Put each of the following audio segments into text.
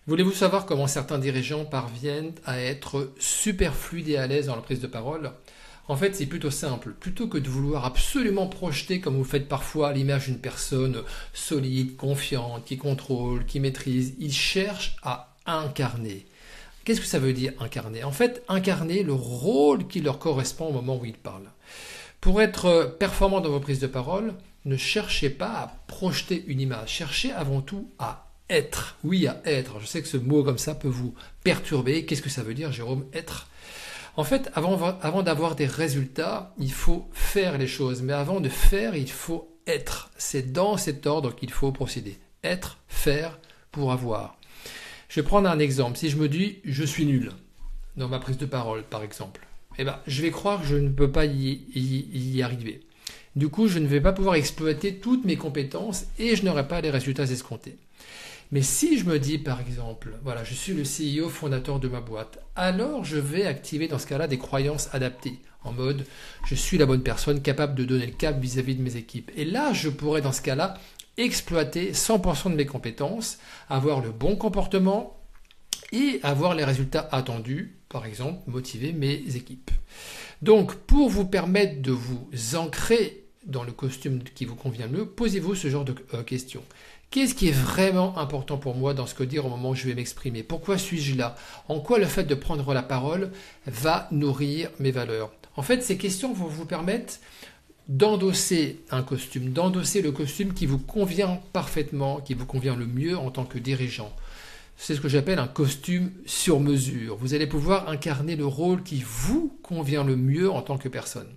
Voulez-vous savoir comment certains dirigeants parviennent à être super fluides et à l'aise dans la prise de parole? En fait, c'est plutôt simple. Plutôt que de vouloir absolument projeter, comme vous faites parfois, l'image d'une personne solide, confiante, qui contrôle, qui maîtrise, ils cherchent à incarner. Qu'est-ce que ça veut dire incarner? En fait, incarner le rôle qui leur correspond au moment où ils parlent. Pour être performant dans vos prises de parole, ne cherchez pas à projeter une image. Cherchez avant tout à être. Oui, à être. Je sais que ce mot comme ça peut vous perturber. Qu'est-ce que ça veut dire, Jérôme, être? En fait, avant d'avoir des résultats, il faut faire les choses. Mais avant de faire, il faut être. C'est dans cet ordre qu'il faut procéder. Être, faire, pour avoir. Je vais prendre un exemple. Si je me dis « je suis nul » dans ma prise de parole, par exemple, eh ben, je vais croire que je ne peux pas y arriver. Du coup, je ne vais pas pouvoir exploiter toutes mes compétences et je n'aurai pas les résultats escomptés. Mais si je me dis, par exemple, voilà, je suis le CEO fondateur de ma boîte, alors je vais activer dans ce cas-là des croyances adaptées, en mode, je suis la bonne personne capable de donner le cap vis-à-vis de mes équipes. Et là, je pourrais dans ce cas-là exploiter 100% de mes compétences, avoir le bon comportement et avoir les résultats attendus, par exemple, motiver mes équipes. Donc, pour vous permettre de vous ancrer dans le costume qui vous convient le mieux, posez-vous ce genre de questions. Qu'est-ce qui est vraiment important pour moi dans ce que dire au moment où je vais m'exprimer? Pourquoi suis-je là? En quoi le fait de prendre la parole va nourrir mes valeurs? En fait, ces questions vont vous permettre d'endosser un costume, d'endosser le costume qui vous convient parfaitement, qui vous convient le mieux en tant que dirigeant. C'est ce que j'appelle un costume sur mesure. Vous allez pouvoir incarner le rôle qui vous convient le mieux en tant que personne.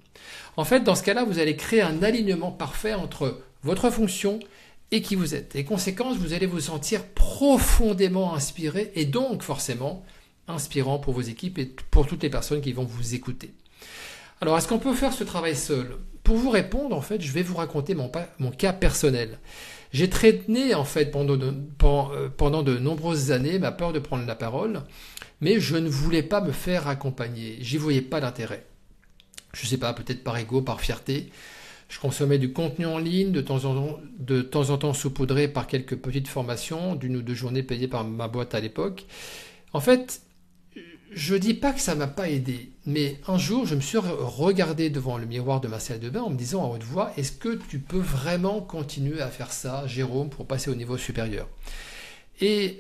En fait, dans ce cas-là, vous allez créer un alignement parfait entre votre fonction et qui vous êtes. Et conséquence, vous allez vous sentir profondément inspiré et donc forcément inspirant pour vos équipes et pour toutes les personnes qui vont vous écouter. Alors, est-ce qu'on peut faire ce travail seul? Pour vous répondre, en fait, je vais vous raconter mon cas personnel. J'ai traîné, en fait, pendant de nombreuses années ma peur de prendre la parole, mais je ne voulais pas me faire accompagner. J'y voyais pas d'intérêt. Je sais pas, peut-être par ego, par fierté. Je consommais du contenu en ligne, de temps en temps saupoudré par quelques petites formations, d'une ou deux journées payées par ma boîte à l'époque. En fait, je dis pas que ça m'a pas aidé, mais un jour, je me suis regardé devant le miroir de ma salle de bain en me disant à haute voix, est-ce que tu peux vraiment continuer à faire ça, Jérôme, pour passer au niveau supérieur? Et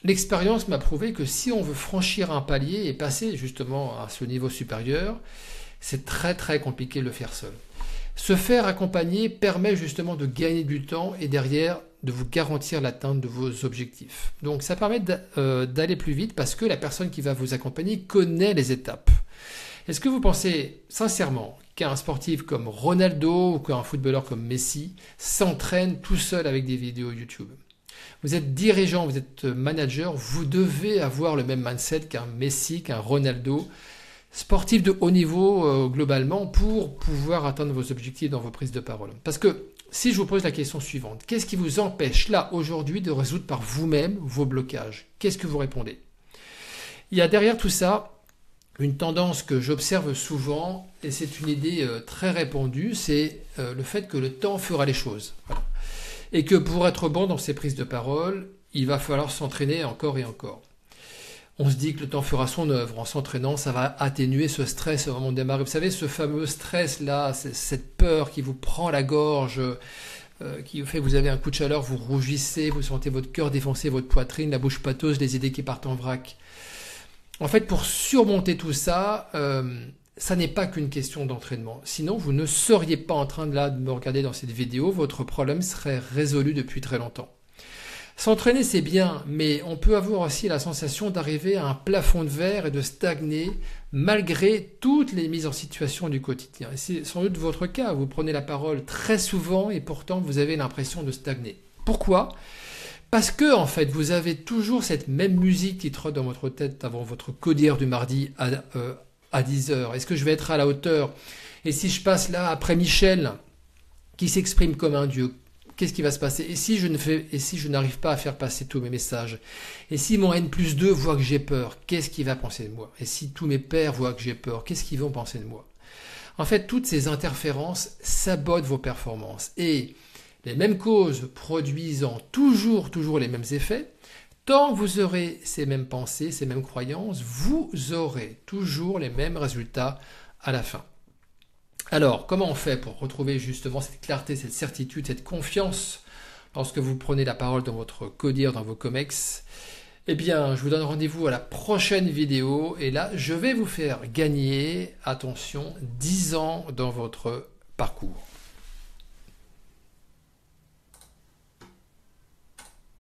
l'expérience m'a prouvé que si on veut franchir un palier et passer justement à ce niveau supérieur, c'est très très compliqué de le faire seul. Se faire accompagner permet justement de gagner du temps et derrière de vous garantir l'atteinte de vos objectifs. Donc ça permet d'aller plus vite parce que la personne qui va vous accompagner connaît les étapes. Est-ce que vous pensez sincèrement qu'un sportif comme Ronaldo ou qu'un footballeur comme Messi s'entraîne tout seul avec des vidéos YouTube? Vous êtes dirigeant, vous êtes manager, vous devez avoir le même mindset qu'un Messi, qu'un Ronaldo, sportif de haut niveau globalement pour pouvoir atteindre vos objectifs dans vos prises de parole. Parce que si je vous pose la question suivante, qu'est-ce qui vous empêche là aujourd'hui de résoudre par vous-même vos blocages? Qu'est-ce que vous répondez? Il y a derrière tout ça une tendance que j'observe souvent et c'est une idée très répandue, c'est le fait que le temps fera les choses. Voilà. Et que pour être bon dans ces prises de parole, il va falloir s'entraîner encore et encore. On se dit que le temps fera son œuvre. En s'entraînant, ça va atténuer ce stress au moment de démarrer. Vous savez, ce fameux stress-là, cette peur qui vous prend la gorge, qui fait que vous avez un coup de chaleur, vous rougissez, vous sentez votre cœur défoncer, votre poitrine, la bouche pâteuse, les idées qui partent en vrac. En fait, pour surmonter tout ça, ça n'est pas qu'une question d'entraînement. Sinon, vous ne seriez pas en train de me regarder dans cette vidéo. Votre problème serait résolu depuis très longtemps. S'entraîner, c'est bien, mais on peut avoir aussi la sensation d'arriver à un plafond de verre et de stagner malgré toutes les mises en situation du quotidien. Et c'est sans doute votre cas. Vous prenez la parole très souvent et pourtant vous avez l'impression de stagner. Pourquoi? Parce que, en fait, vous avez toujours cette même musique qui trotte dans votre tête avant votre codière du mardi à 10h. Est-ce que je vais être à la hauteur? Et si je passe là après Michel, qui s'exprime comme un dieu? Qu'est-ce qui va se passer? Et si je n'arrive pas à faire passer tous mes messages? Et si mon N+2 voit que j'ai peur, qu'est-ce qu'il va penser de moi? Et si tous mes pairs voient que j'ai peur, qu'est-ce qu'ils vont penser de moi? En fait, toutes ces interférences sabotent vos performances. Et les mêmes causes produisant toujours les mêmes effets, Tant que vous aurez ces mêmes pensées, ces mêmes croyances, vous aurez toujours les mêmes résultats à la fin. Alors, comment on fait pour retrouver justement cette clarté, cette certitude, cette confiance lorsque vous prenez la parole dans votre codir, dans vos comex? Eh bien, je vous donne rendez-vous à la prochaine vidéo et là, je vais vous faire gagner, attention, 10 ans dans votre parcours.